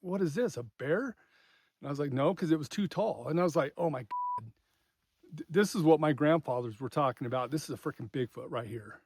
what is this, a bear? And I was like, no, because it was too tall. And I was like, oh my God, this is what my grandfathers were talking about. This is a freaking Bigfoot right here.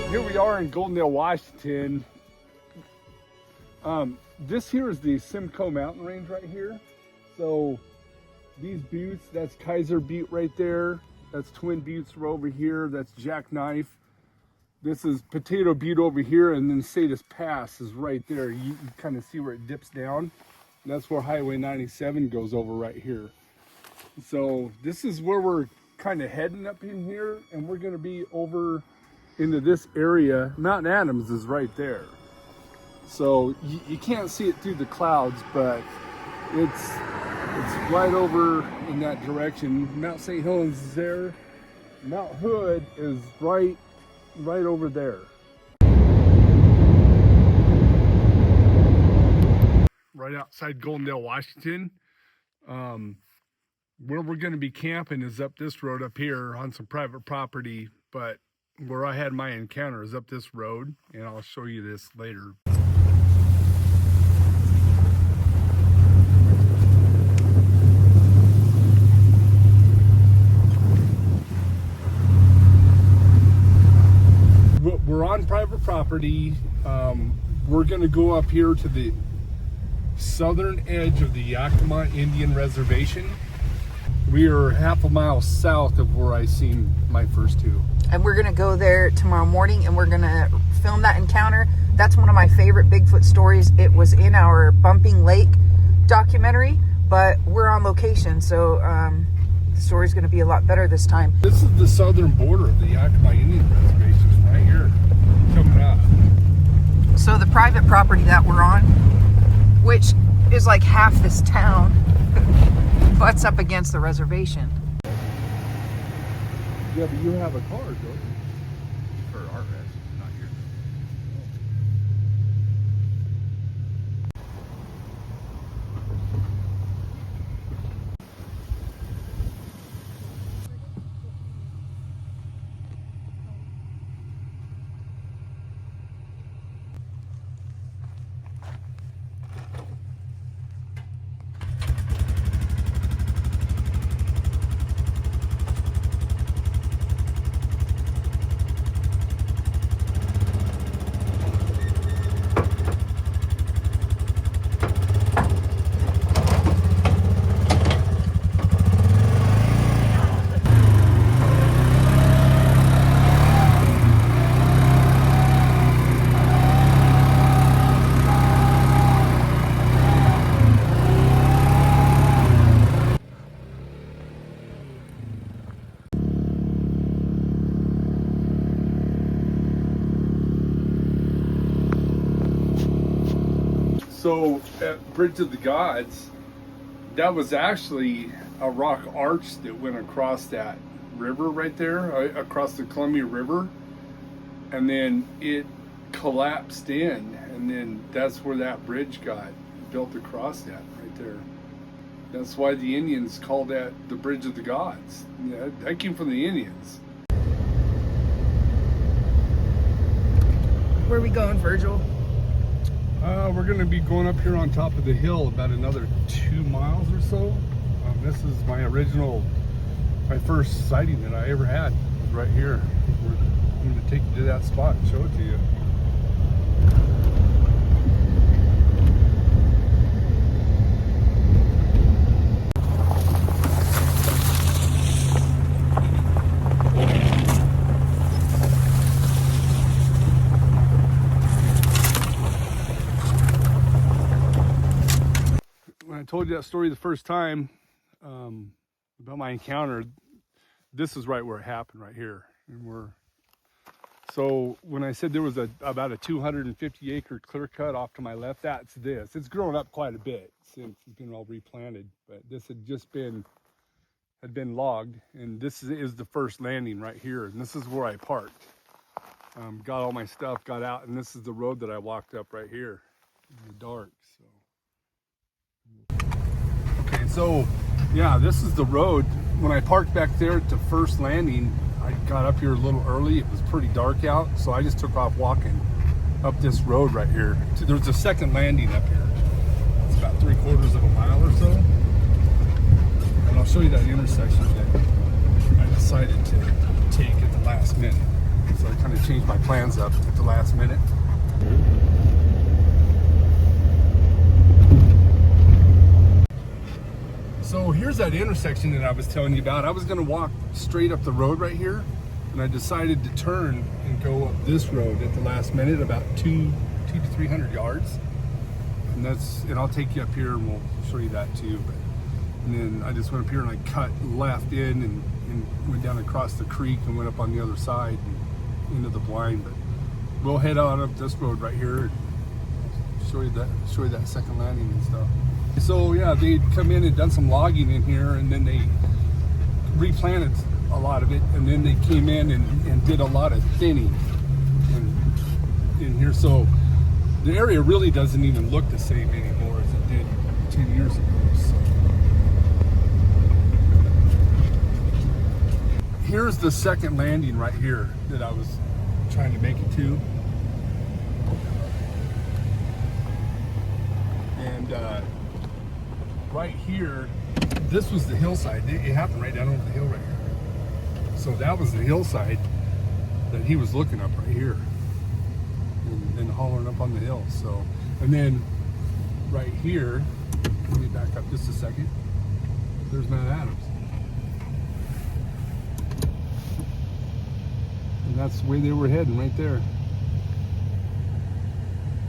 Here we are in Goldendale, Washington. This here is the Simcoe Mountain Range right here. So these buttes, that's Kaiser Butte right there. That's Twin Buttes over here. That's Jackknife. This is Potato Butte over here, and then Sadis Pass is right there. You kind of see where it dips down. And that's where Highway 97 goes over right here. So this is where we're kind of heading up in here, and we're going to be over into this area. Mount Adams is right there. So you can't see it through the clouds, but it's right over in that direction. Mount St. Helens is there. Mount Hood is right over there. Right outside Goldendale, Washington. Where we're going to be camping is up this road up here on some private property, but where I had my encounter is up this road, and I'll show you this later. We're on private property. We're going to go up here to the southern edge of the Yakima Indian Reservation. We are half a mile south of where I seen my first two. And we're going to go there tomorrow morning, and we're going to film that encounter. That's one of my favorite Bigfoot stories. It was in our Bumping Lake documentary, but we're on location, so the story's going to be a lot better this time. This is the southern border of the Yakima Indian Reservation right here, coming up. So the private property that we're on, which is like half this town, butts up against the reservation. Yeah, but you have a car, don't you? For our rest, not yours. So at Bridge of the Gods, that was actually a rock arch that went across that river right there, across the Columbia River, and then it collapsed in, and then that's where that bridge got built across that right there. That's why the Indians called that the Bridge of the Gods. Yeah, that came from the Indians. Where are we going, Virgil? We're going to be going up here on top of the hill about another 2 miles or so. This is my original My first sighting that I ever had was right here. I'm going to take you to that spot and show it to you. When I told you that story the first time about my encounter, this is right where it happened, right here. And so when I said there was about a 250 acre clear cut off to my left, that's this. It's grown up quite a bit since it's been all replanted, but this had been logged, and this is the first landing right here, and this is where I parked. Got all my stuff, got out, and this is the road that I walked up right here in the dark. Okay, so yeah, this is the road. When I parked back there at the first landing, I got up here a little early. It was pretty dark out, so I just took off walking up this road right here. There's a second landing up here. It's about 3/4 of a mile or so. And I'll show you that intersection that I decided to take at the last minute. So I kind of changed my plans up at the last minute. So here's that intersection that I was telling you about. I was going to walk straight up the road right here, and I decided to turn and go up this road at the last minute, about 200 to 300 yards. And I'll take you up here and we'll show you that too. And then I just went up here and I cut left in and went down across the creek and went up on the other side and into the blind. But we'll head on up this road right here and show you that second landing and stuff. So yeah, they'd come in and done some logging in here, and then they replanted a lot of it, and then they came in and did a lot of thinning in here. So the area really doesn't even look the same anymore as it did 10 years ago. So here's the second landing right here that I was trying to make it to. And right here, this was the hillside. It happened right down over the hill right here. So that was the hillside that he was looking up right here and hollering up on the hill. So, and then right here, let me back up just a second. There's Matt Adams. And that's the way they were heading right there.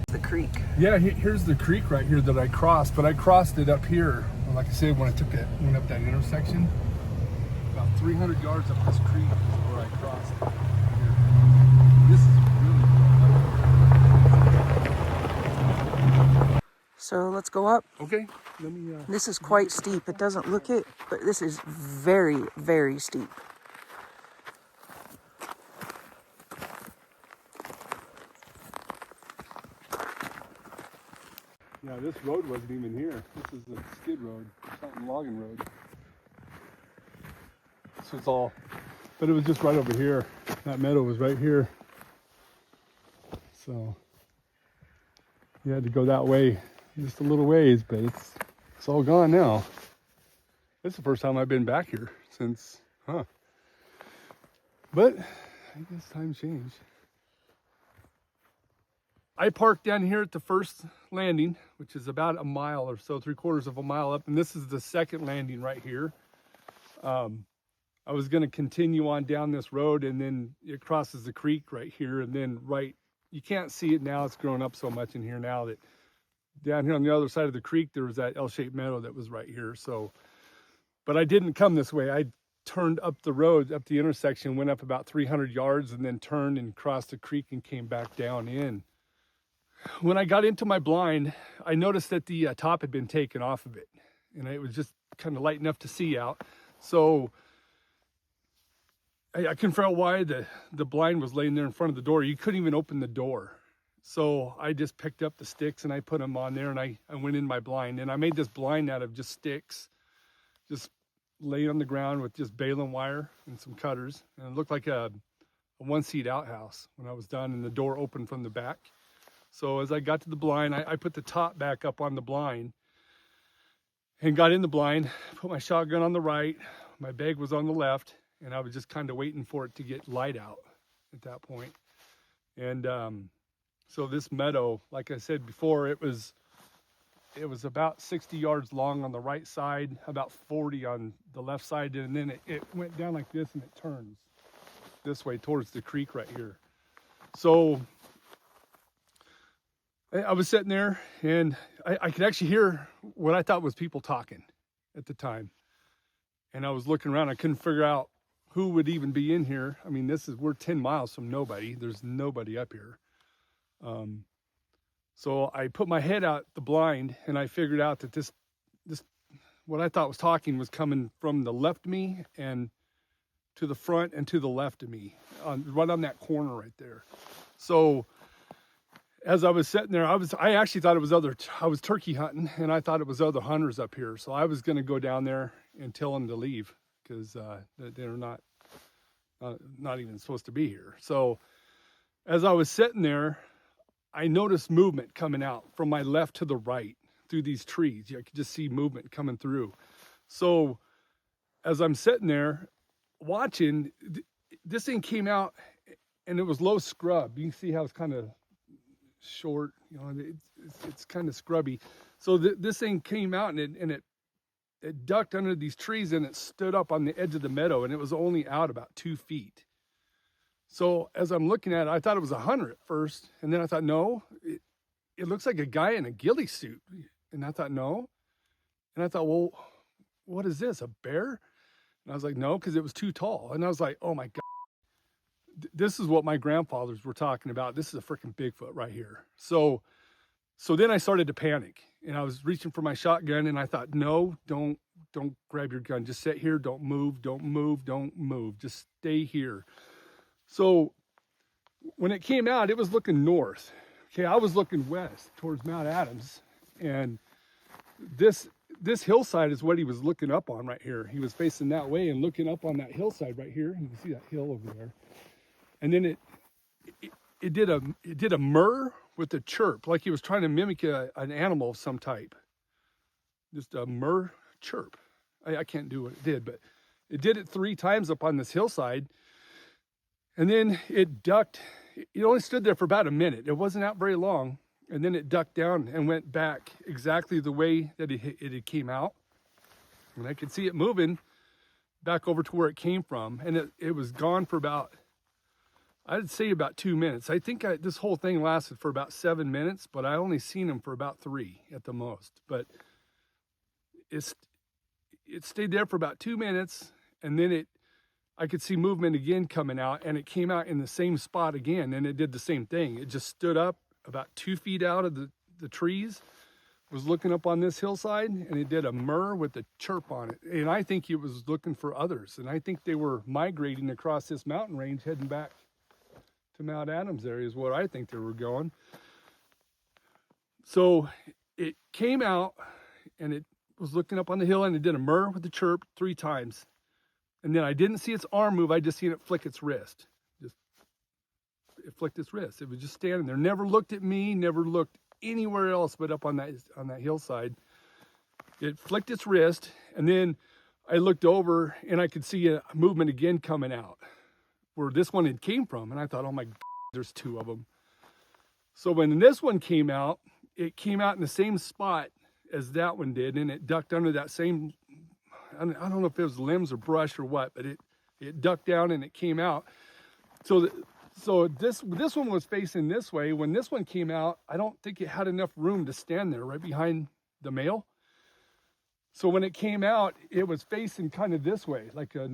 The creek. Yeah, here's the creek right here that I crossed, but I crossed it up here. Like I said, when I went up that intersection, about 300 yards up this creek is where I crossed it. This is really. So let's go up. Okay, let me. This is quite steep. It doesn't look it, but this is very, very steep. Yeah, this road wasn't even here. This is a skid road, something logging road. So it's all, but it was just right over here. That meadow was right here. So you had to go that way just a little ways, but it's all gone now. It's the first time I've been back here since, But I guess times change. I parked down here at the first landing, which is about a mile or so, 3/4 of a mile up, and this is the second landing right here. I was going to continue on down this road, and then it crosses the creek right here, and then you can't see it now, it's grown up so much in here now that down here on the other side of the creek, there was that L-shaped meadow that was right here. So, but I didn't come this way. I turned up the road, up the intersection, went up about 300 yards, and then turned and crossed the creek and came back down in. When I got into my blind, I noticed that the top had been taken off of it, and it was just kind of light enough to see out. So I couldn't figure out why the blind was laying there in front of the door. You couldn't even open the door. So I just picked up the sticks and I put them on there, and I went in my blind, and I made this blind out of just sticks, just laid on the ground with just baling wire and some cutters, and it looked like a one-seat outhouse when I was done, and the door opened from the back. So as I got to the blind, I put the top back up on the blind and got in the blind, put my shotgun on the right, my bag was on the left, and I was just kind of waiting for it to get light out at that point. And so this meadow, like I said before, it was about 60 yards long on the right side, about 40 on the left side, and then it went down like this, and it turns this way towards the creek right here. So I was sitting there, and I could actually hear what I thought was people talking at the time. And I was looking around. I couldn't figure out who would even be in here. I mean, we're 10 miles from nobody. There's nobody up here. So I put my head out the blind, and I figured out that this what I thought was talking was coming from the left of me and to the front and to the left of me, right on that corner right there. So as I was sitting there, I actually thought it was I was turkey hunting, and I thought it was other hunters up here. So I was going to go down there and tell them to leave, because they're not even supposed to be here. So as I was sitting there, I noticed movement coming out from my left to the right through these trees. I could just see movement coming through. So as I'm sitting there watching, this thing came out, and it was low scrub. You can see how it's kind of short, you know, it's kind of scrubby. So this thing came out, and it ducked under these trees, and it stood up on the edge of the meadow, and it was only out about 2 feet. So as I'm looking at it, I thought it was a hunter at first, and then I thought, no, it looks like a guy in a ghillie suit. And I thought, no. And I thought, well, what is this, a bear? And I was like, no, because it was too tall. And I was like, oh my God, this is what my grandfathers were talking about. This is a freaking Bigfoot right here. So then I started to panic, and I was reaching for my shotgun, and I thought, no, don't grab your gun. Just sit here. Don't move. Don't move. Don't move. Just stay here. So when it came out, it was looking north. Okay, I was looking west towards Mount Adams, and this hillside is what he was looking up on right here. He was facing that way and looking up on that hillside right here. You can see that hill over there. And then it did a murr with a chirp, like he was trying to mimic an animal of some type. Just a murr chirp. I can't do what it did, but it did it 3 times up on this hillside. And then it ducked. It only stood there for about a minute. It wasn't out very long. And then it ducked down and went back exactly the way that it came out. And I could see it moving back over to where it came from. And it was gone for about, I'd say about 2 minutes. I think this whole thing lasted for about 7 minutes, but I only seen him for about 3 at the most. But it stayed there for about 2 minutes, and then I could see movement again coming out, and it came out in the same spot again, and it did the same thing. It just stood up about 2 feet out of the trees, was looking up on this hillside, and it did a murr with a chirp on it. And I think it was looking for others, and I think they were migrating across this mountain range, heading back to Mount Adams area is what I think they were going. So it came out, and it was looking up on the hill, and it did a murr with a chirp 3 times. And then I didn't see its arm move. I just seen it flick its wrist. It flicked its wrist. It was just standing there. Never looked at me. Never looked anywhere else but up on that hillside. It flicked its wrist, and then I looked over, and I could see a movement again coming out where this one had came from. And I thought, oh my God, there's 2 of them. So when this one came out, it came out in the same spot as that one did, and it ducked under that same, I don't know if it was limbs or brush or what, but it ducked down and it came out. So this one was facing this way. When this one came out, I don't think it had enough room to stand there right behind the male. So when it came out, it was facing kind of this way, like a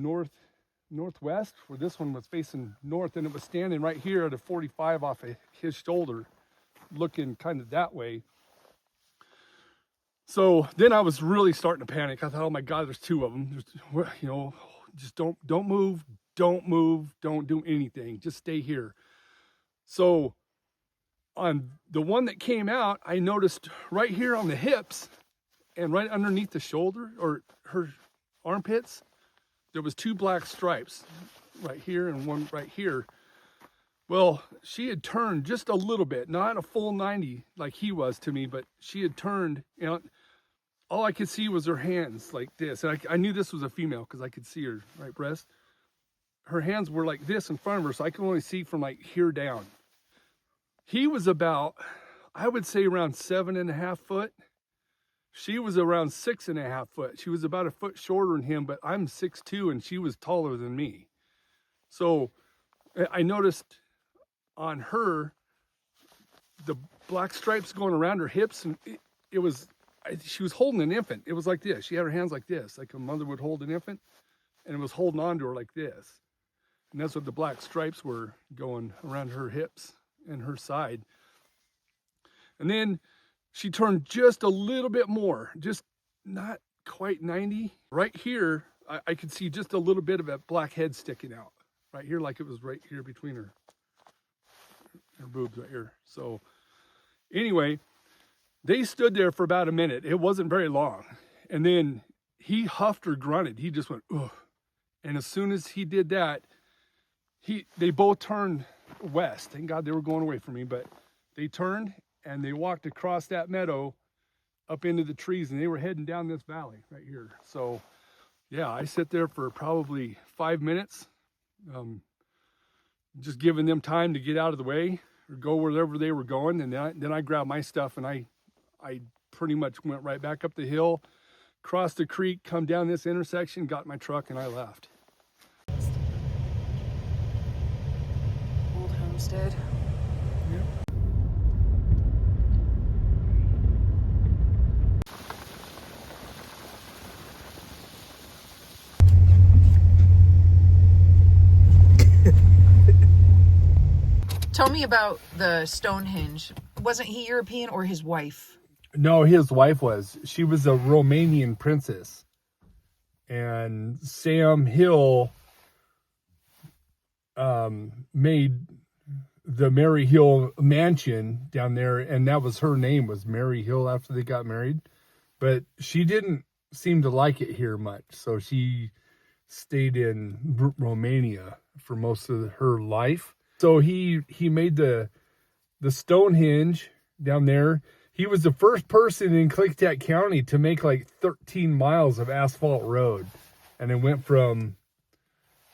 northwest, where this one was facing north, and it was standing right here at a 45 off of his shoulder, looking kind of that way. So then I was really starting to panic. I thought, oh my God, there's 2 of them. You know, just don't move, don't do anything. Just stay here. So on the one that came out, I noticed right here on the hips and right underneath the shoulder or her armpits, there was 2 black stripes right here and one right here. Well, she had turned just a little bit, not a full 90 like he was to me, but she had turned, you know, all I could see was her hands like this. And I knew this was a female because I could see her right breast. Her hands were like this in front of her, so I could only see from like here down. He was about, I would say around 7.5 foot. She was around 6.5 foot. She was about a foot shorter than him, but I'm 6'2" and she was taller than me. So I noticed on her, the black stripes going around her hips, and she was holding an infant. It was like this. She had her hands like this, like a mother would hold an infant, and it was holding on to her like this. And that's what the black stripes were going around her hips and her side. And then she turned just a little bit more, just not quite 90. Right here, I could see just a little bit of a black head sticking out. Right here, like it was right here between her boobs right here. So anyway, they stood there for about a minute. It wasn't very long. And then he huffed or grunted. He just went, ugh. And as soon as he did that, they both turned west. Thank God they were going away from me, but they turned and they walked across that meadow up into the trees, and they were heading down this valley right here. So yeah, I sit there for probably 5 minutes, just giving them time to get out of the way or go wherever they were going. And then I grabbed my stuff and I pretty much went right back up the hill, crossed the creek, come down this intersection, got my truck, and I left. Old homestead. Yep. Tell me about the Stonehenge. Wasn't he European, or his wife? No, his wife was. She was a Romanian princess. And Sam Hill made the Mary Hill mansion down there, and that was her name, was Mary Hill, after they got married. But she didn't seem to like it here much, so she stayed in Romania for most of her life. So he made the Stonehenge down there. He was the first person in Klickitat County to make like 13 miles of asphalt road. And it went from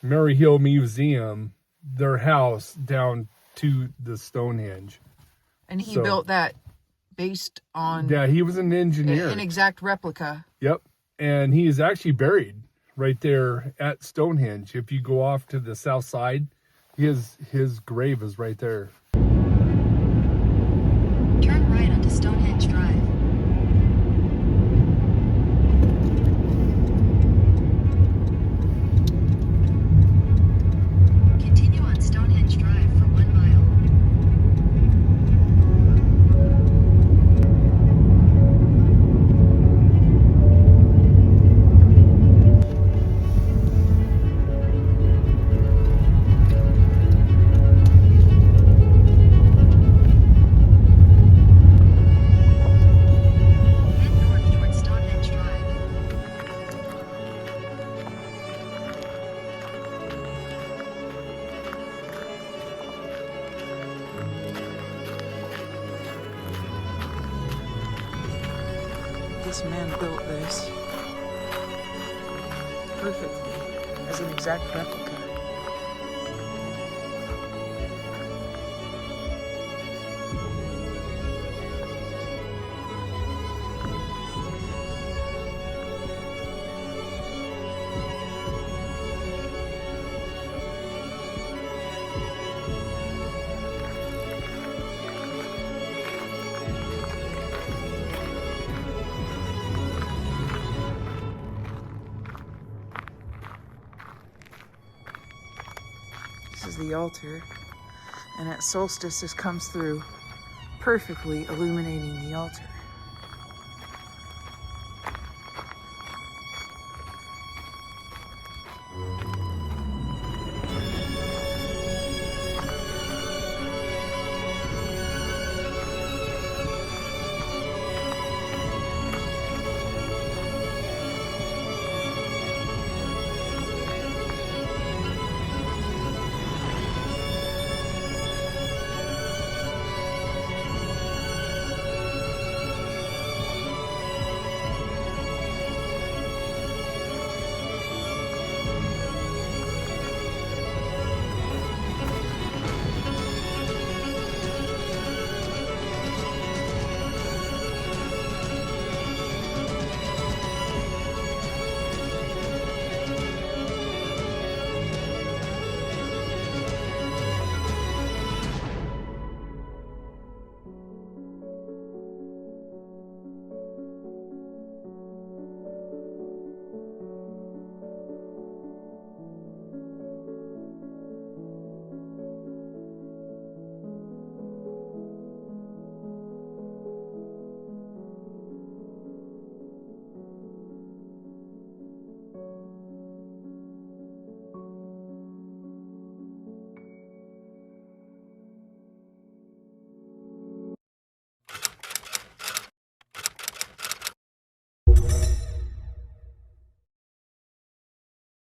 Mary Hill Museum, their house, down to the Stonehenge. And he built that based on... Yeah, he was an engineer. An exact replica. Yep. And he is actually buried right there at Stonehenge. If you go off to the south side, his grave is right there. Turn right onto Stonehenge Drive. Continue on Stonehenge Drive for 1 mile. This man built this perfectly as an exact replica. This is the altar, and at solstice this comes through, perfectly illuminating the altar.